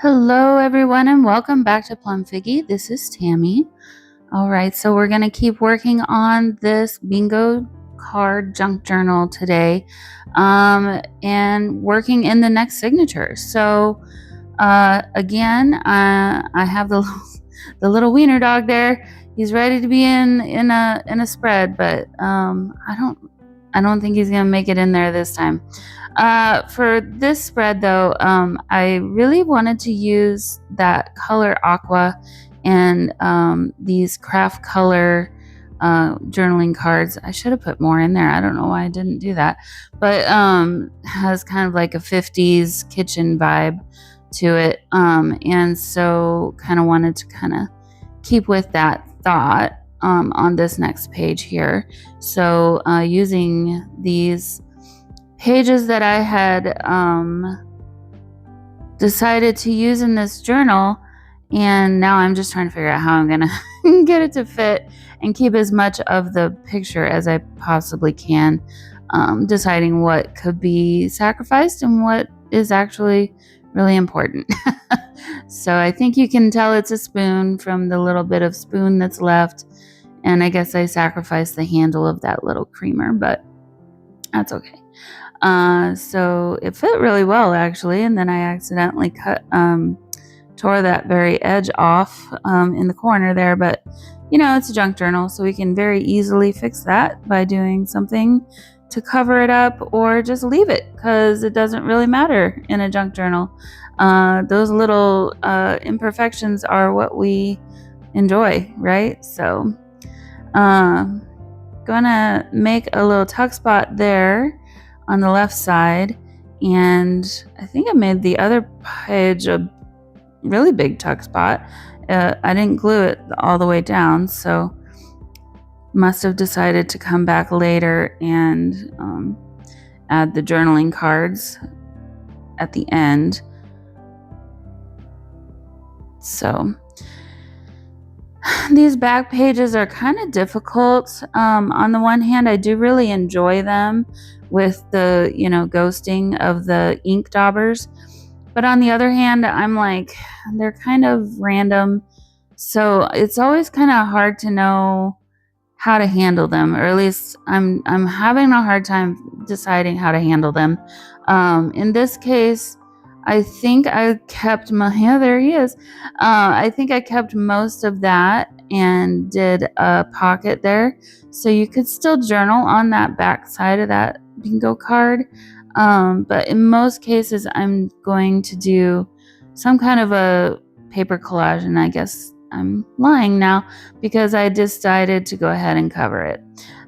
Hello, everyone, and welcome back to Plum Figgy. This is Tammy. All right, so we're going to keep working on this bingo card junk journal today and working in the next signature. So, again, I have the little wiener dog there. He's ready to be in a spread, but I don't think he's going to make it in there this time. For this spread, though, I really wanted to use that color aqua and these craft color journaling cards. I should have put more in there. I don't know why I didn't do that, but has kind of like a 50s kitchen vibe to it, and so kind of wanted to kind of keep with that thought on this next page here. So using these pages that I had decided to use in this journal, and now I'm just trying to figure out how I'm gonna get it to fit and keep as much of the picture as I possibly can, deciding what could be sacrificed and what is actually really important. So I think you can tell it's a spoon from the little bit of spoon that's left, and I guess I sacrificed the handle of that little creamer, but that's okay. So it fit really well, actually, and then I accidentally tore that very edge off in the corner there, but it's a junk journal, so we can very easily fix that by doing something to cover it up or just leave it, because it doesn't really matter in a junk journal. Those little imperfections are what we enjoy, right? So gonna make a little tuck spot there on the left side, and I think I made the other page a really big tuck spot. I didn't glue it all the way down, so must have decided to come back later and add the journaling cards at the end. So these back pages are kind of difficult. On the one hand, I do really enjoy them with the, ghosting of the ink daubers. But on the other hand, I'm like, they're kind of random. So it's always kind of hard to know how to handle them, or at least I'm having a hard time deciding how to handle them. In this case, I think I kept there he is. I think I kept most of that and did a pocket there, so you could still journal on that back side of that bingo card. But in most cases, I'm going to do some kind of a paper collage, and I guess I'm lying now because I decided to go ahead and cover it.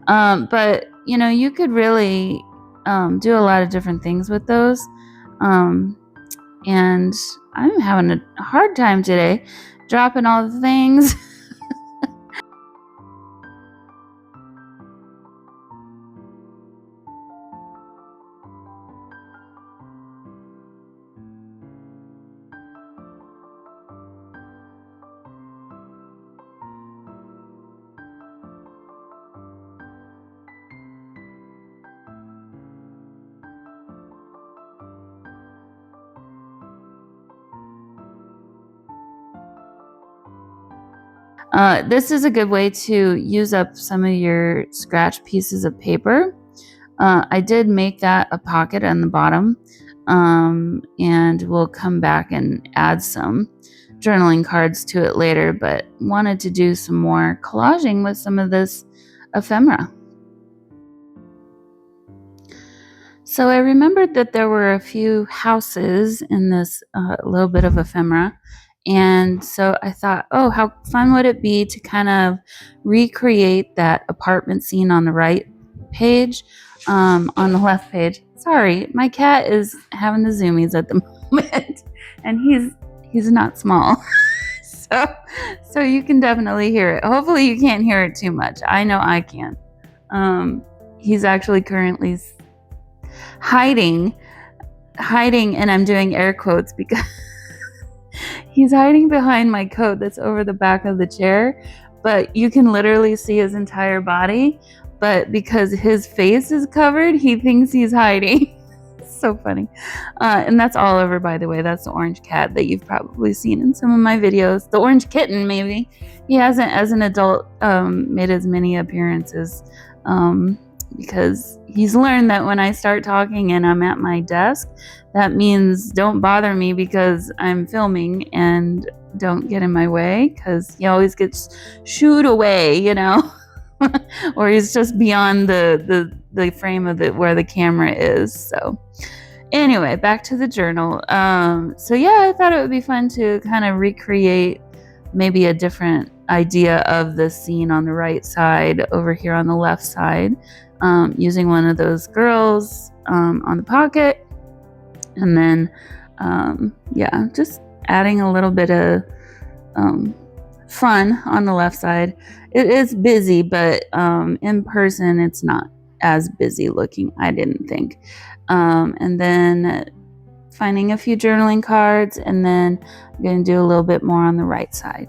But you could really do a lot of different things with those. And I'm having a hard time today dropping all the things. This is a good way to use up some of your scratch pieces of paper. I did make that a pocket on the bottom, and we'll come back and add some journaling cards to it later, but wanted to do some more collaging with some of this ephemera. So I remembered that there were a few houses in this little bit of ephemera. And so I thought, oh, how fun would it be to kind of recreate that apartment scene on the right page, on the left page. Sorry, my cat is having the zoomies at the moment, and he's not small. So you can definitely hear it. Hopefully you can't hear it too much. I know I can. He's actually currently hiding, and I'm doing air quotes because he's hiding behind my coat that's over the back of the chair, but you can literally see his entire body. But because his face is covered, he thinks he's hiding. So funny. And that's Oliver, by the way. That's the orange cat that you've probably seen in some of my videos. The orange kitten, maybe. He hasn't, as an adult, made as many appearances because he's learned that when I start talking and I'm at my desk, that means don't bother me because I'm filming, and don't get in my way because he always gets shooed away, you know. Or he's just beyond the frame of where the camera is. So anyway, back to the journal. So yeah, I thought it would be fun to kind of recreate maybe a different idea of the scene on the right side over here on the left side, using one of those girls on the pocket, and then yeah, just adding a little bit of fun on the left side. It is busy, but in person it's not as busy looking, I didn't think. And then finding a few journaling cards, and then I'm going to do a little bit more on the right side.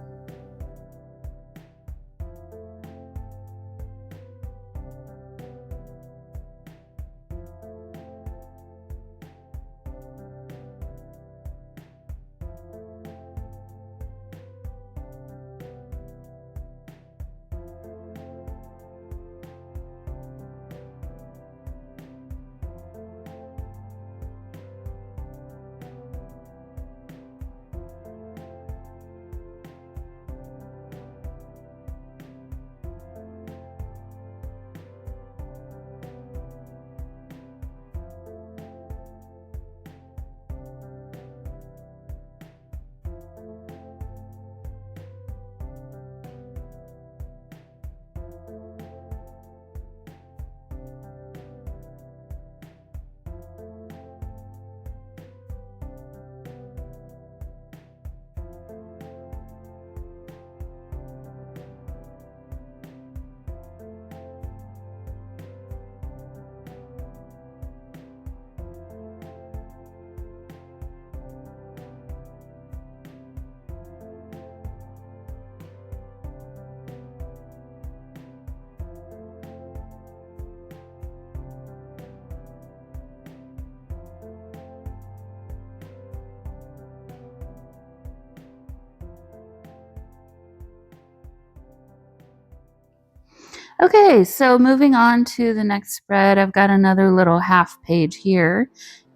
Okay, so moving on to the next spread, I've got another little half page here,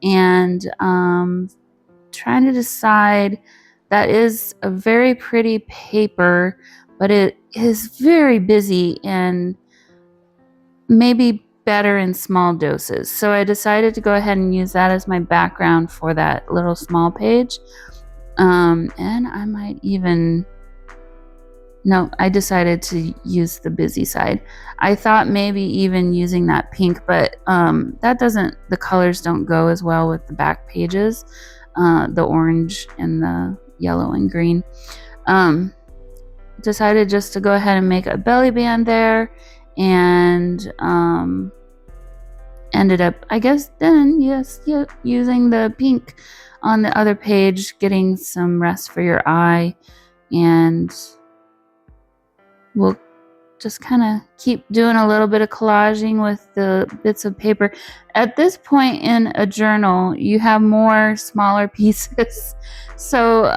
and trying to decide, that is a very pretty paper, but it is very busy and maybe better in small doses. So I decided to go ahead and use that as my background for that little small page. And I might even... No, I decided to use the busy side. I thought maybe even using that pink, but the colors don't go as well with the back pages, the orange and the yellow and green. Decided just to go ahead and make a belly band there, and ended up, I guess then, using the pink on the other page, getting some rest for your eye, and we'll just kind of keep doing a little bit of collaging with the bits of paper. At this point in a journal, you have more smaller pieces. So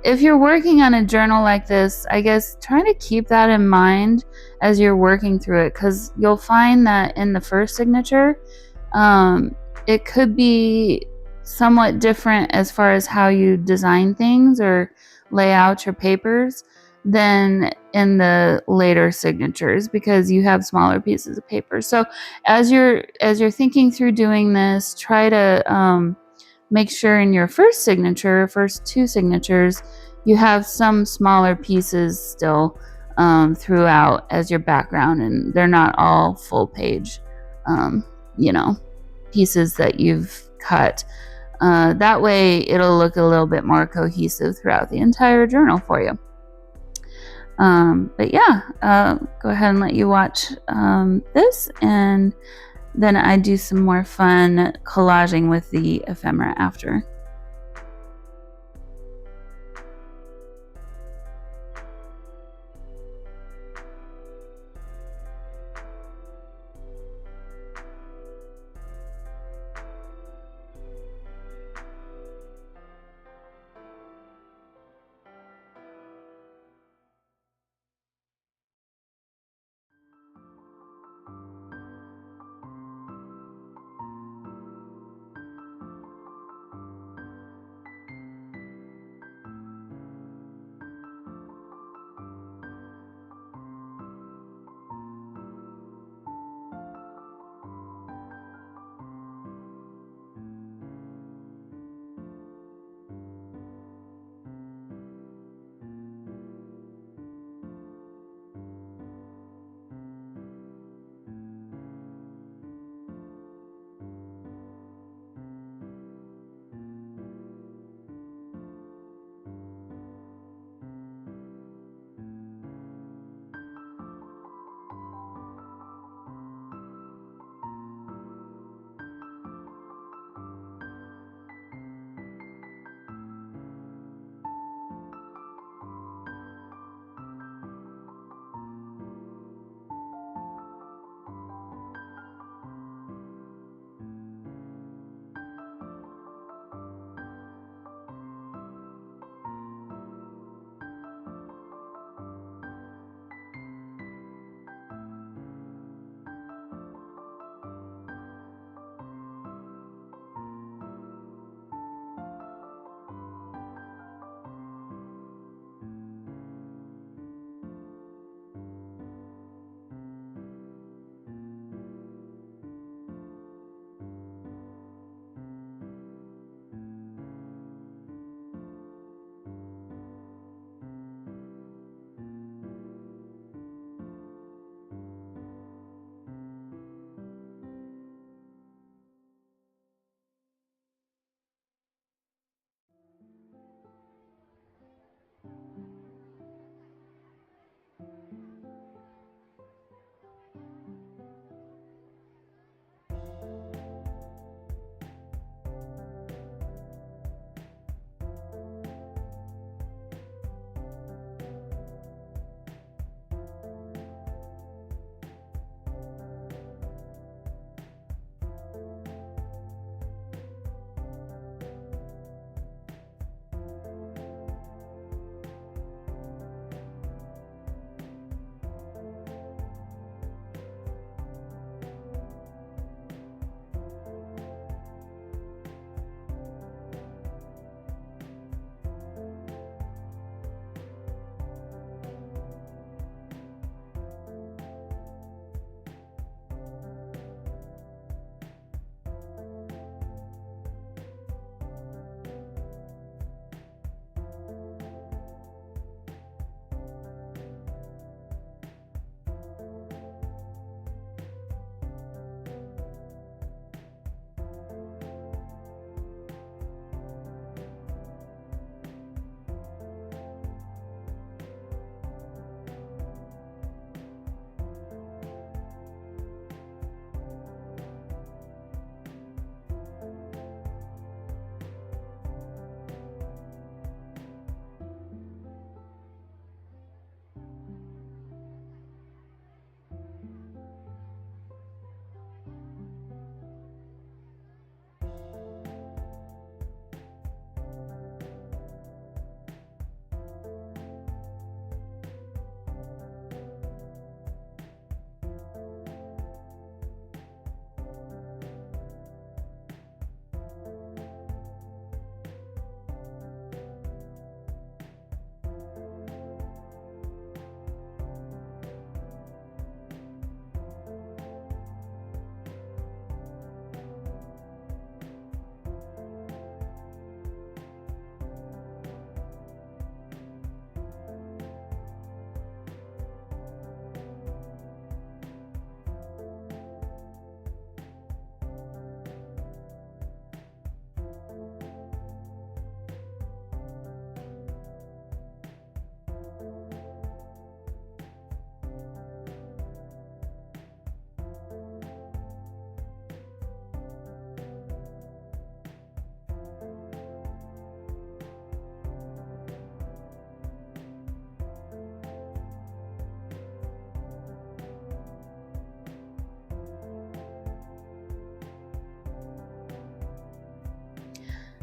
if you're working on a journal like this, I guess try to keep that in mind as you're working through it, because you'll find that in the first signature, it could be somewhat different as far as how you design things or lay out your papers than in the later signatures, because you have smaller pieces of paper. So as you're thinking through doing this, try to make sure in your first two signatures, you have some smaller pieces still throughout as your background, and they're not all full page pieces that you've cut. That way it'll look a little bit more cohesive throughout the entire journal for you. But yeah, go ahead and let you watch this, and then I do some more fun collaging with the ephemera after.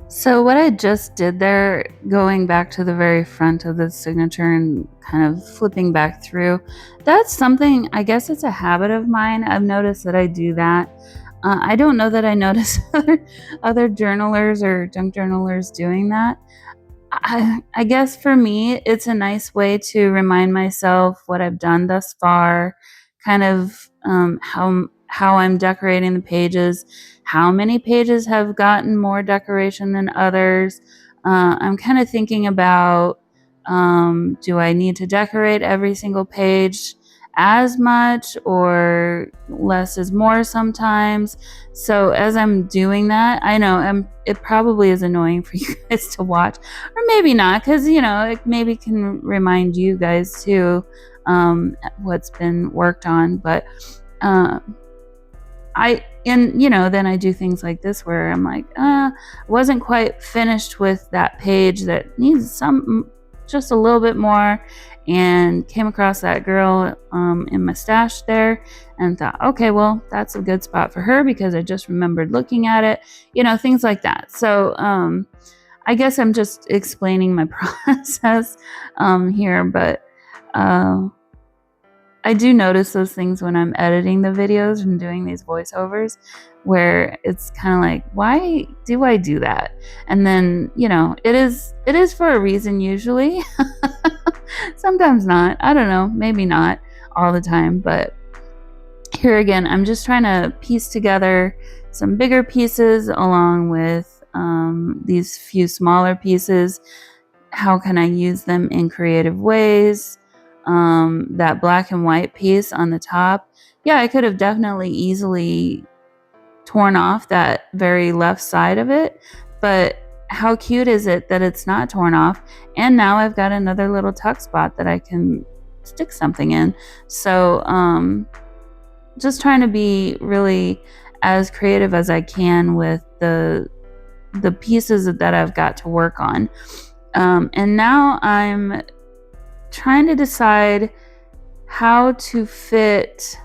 So what I just did there, going back to the very front of the signature and kind of flipping back through, that's something, I guess it's a habit of mine. I've noticed that I do that. I don't know that I notice other journalers or junk journalers doing that. I guess for me, it's a nice way to remind myself what I've done thus far, kind of how I'm decorating the pages, how many pages have gotten more decoration than others. I'm kind of thinking about, do I need to decorate every single page as much, or less is more sometimes? So as I'm doing that, I know it probably is annoying for you guys to watch, or maybe not, because it maybe can remind you guys too, what's been worked on. But then I do things like this where I'm like, wasn't quite finished with that page that needs just a little bit more, and came across that girl in my stash there and thought, okay, well, that's a good spot for her because I just remembered looking at it, things like that. So I guess I'm just explaining my process here, but I do notice those things when I'm editing the videos and doing these voiceovers, where it's kind of like, why do I do that? And then, it is for a reason usually. Sometimes not. I don't know, maybe not all the time, but here again, I'm just trying to piece together some bigger pieces along with these few smaller pieces. How can I use them in creative ways? That black and white piece on the top, yeah, I could have definitely easily torn off that very left side of it, but how cute is it that it's not torn off? And now I've got another little tuck spot that I can stick something in. So just trying to be really as creative as I can with the pieces that I've got to work on. And now I'm trying to decide how to fit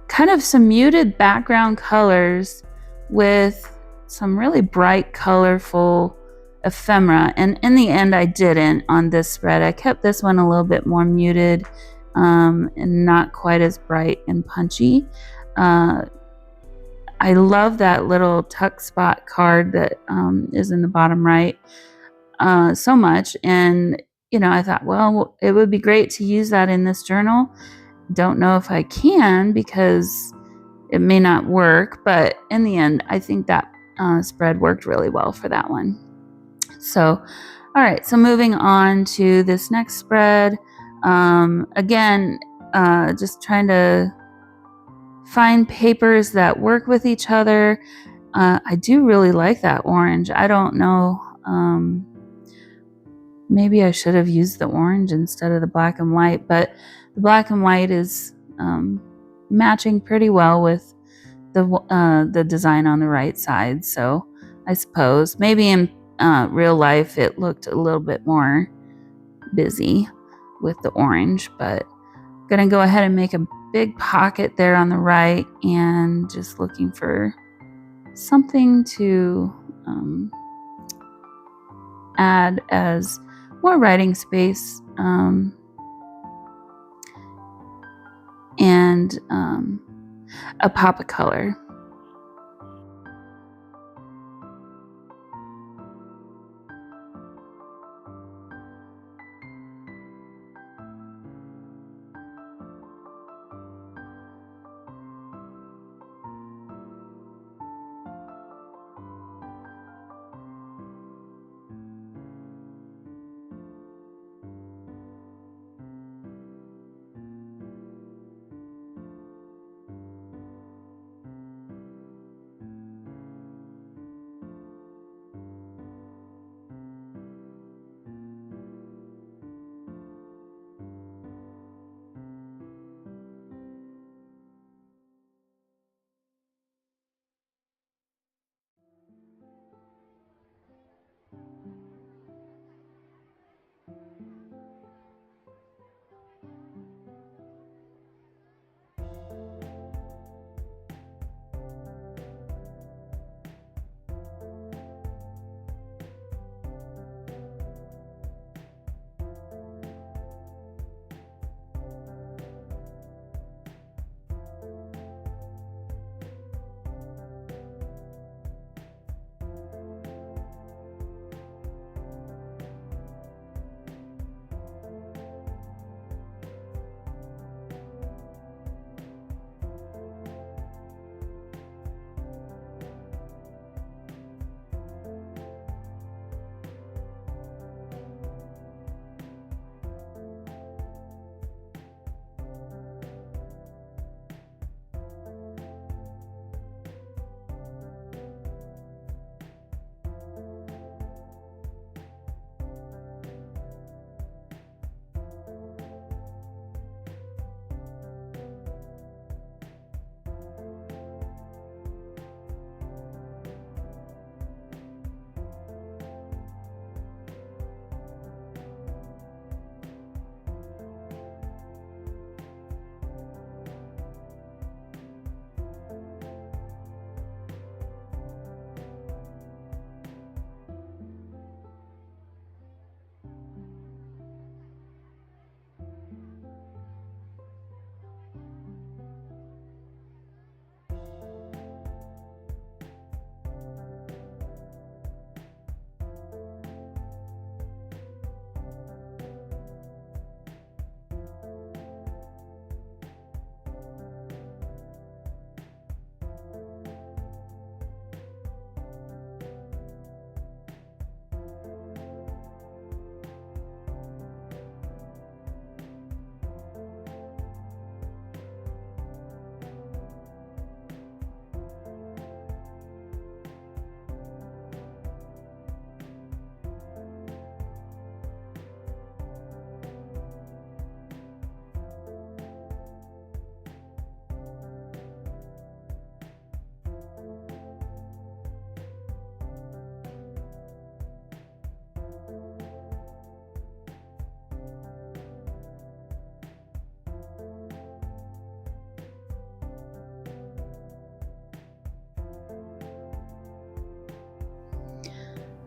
kind of some muted background colors with some really bright, colorful ephemera. And in the end, I didn't on this spread. I kept this one a little bit more muted and not quite as bright and punchy. I love that little tuck spot card that is in the bottom right so much. And, I thought, well, it would be great to use that in this journal. Don't know if I can because it may not work, but in the end, I think that spread worked really well for that one. So, all right, so moving on to this next spread. Again, just trying to find papers that work with each other. I do really like that orange. I don't know. Maybe I should have used the orange instead of the black and white, but the black and white is matching pretty well with the design on the right side. So I suppose maybe in real life it looked a little bit more busy with the orange, but I'm gonna go ahead and make a big pocket there on the right, and just looking for something to add as more writing space, and a pop of color.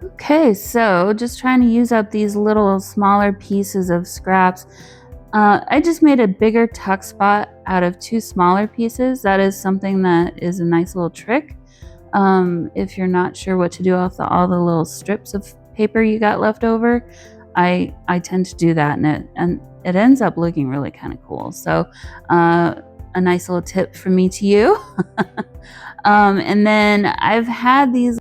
Okay, so just trying to use up these little smaller pieces of scraps. I just made a bigger tuck spot out of two smaller pieces. That is something that is a nice little trick. If you're not sure what to do with all the little strips of paper you got left over, I tend to do that, and it ends up looking really kind of cool. So, a nice little tip from me to you. And then I've had these.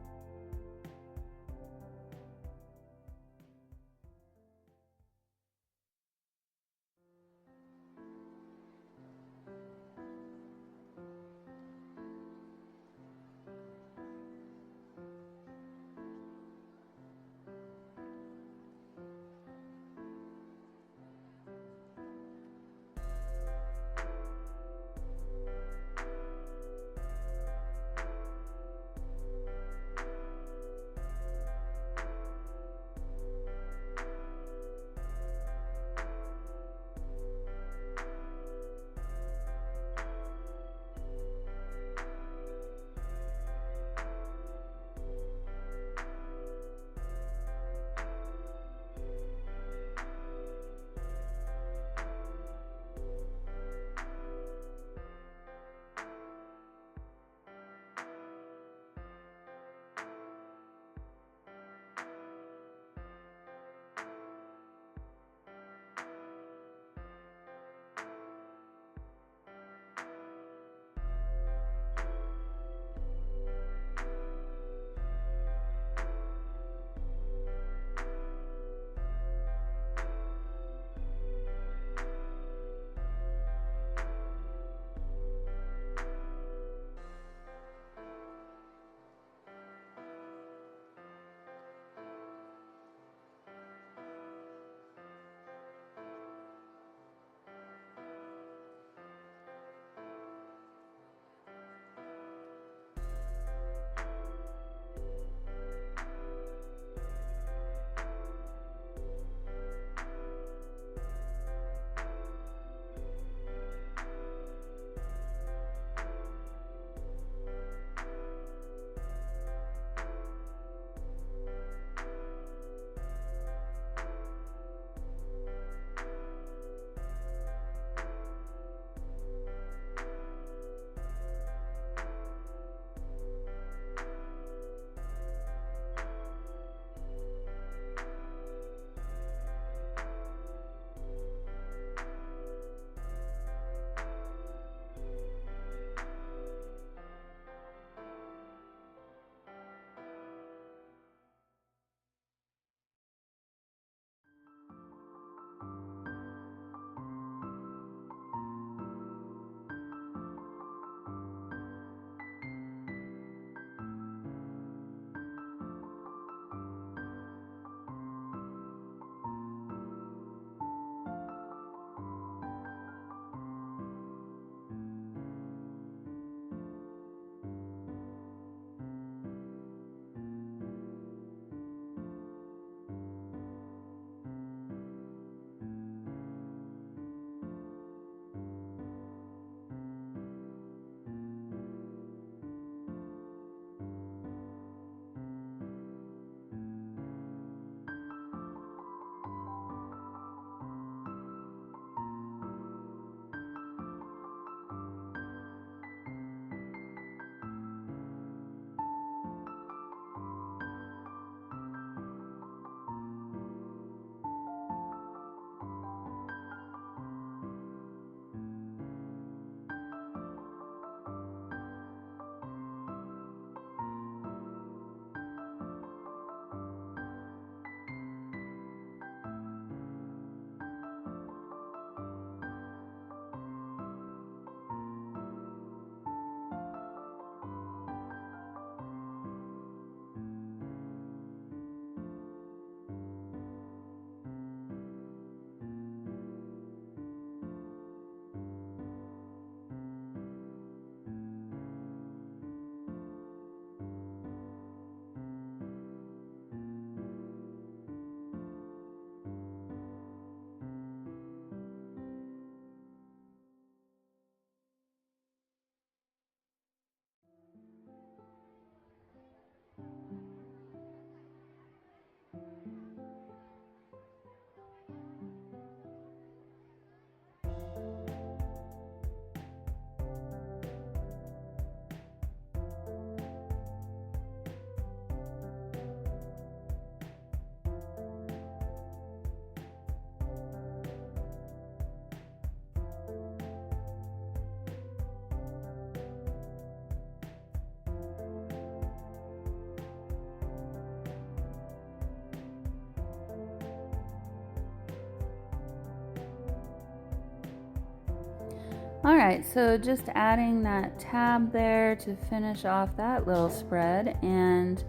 All right, so just adding that tab there to finish off that little spread and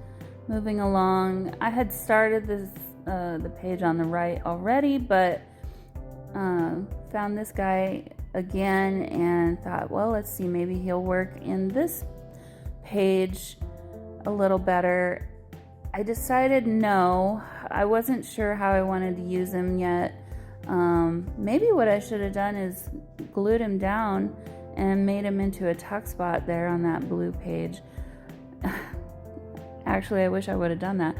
moving along. I had started this the page on the right already, but found this guy again and thought, well, let's see, maybe he'll work in this page a little better. I decided no, I wasn't sure how I wanted to use him yet. Maybe what I should have done is glued him down and made him into a tuck spot there on that blue page. Actually, I wish I would have done that.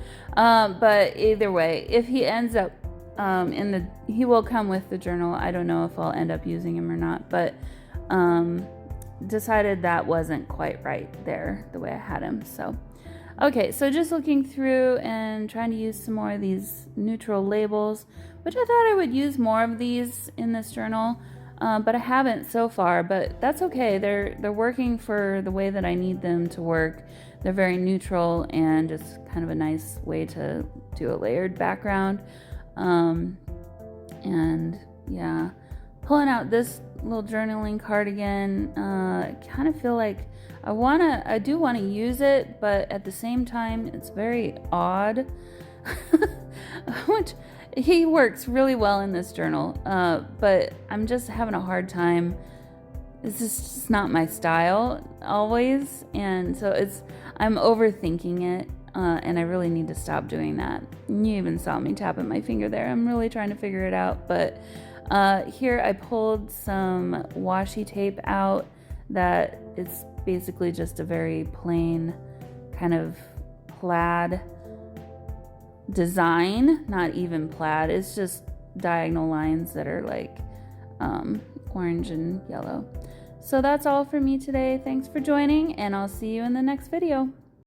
But either way, if he ends up he will come with the journal. I don't know if I'll end up using him or not, but decided that wasn't quite right there the way I had him. So okay, so just looking through and trying to use some more of these neutral labels, which I thought I would use more of these in this journal, but I haven't so far, but that's okay. They're working for the way that I need them to work. They're very neutral and just kind of a nice way to do a layered background. And yeah, pulling out this little journaling card again, kind of feel like I do want to use it, but at the same time it's very odd. Which he works really well in this journal, but I'm just having a hard time. This is just not my style always, and so I'm overthinking it, and I really need to stop doing that. You even saw me tapping my finger there. I'm really trying to figure it out, but here I pulled some washi tape out that is basically just a very plain kind of plaid design, not even plaid, it's just diagonal lines that are like orange and yellow. So that's all for me today. Thanks for joining, and I'll see you in the next video.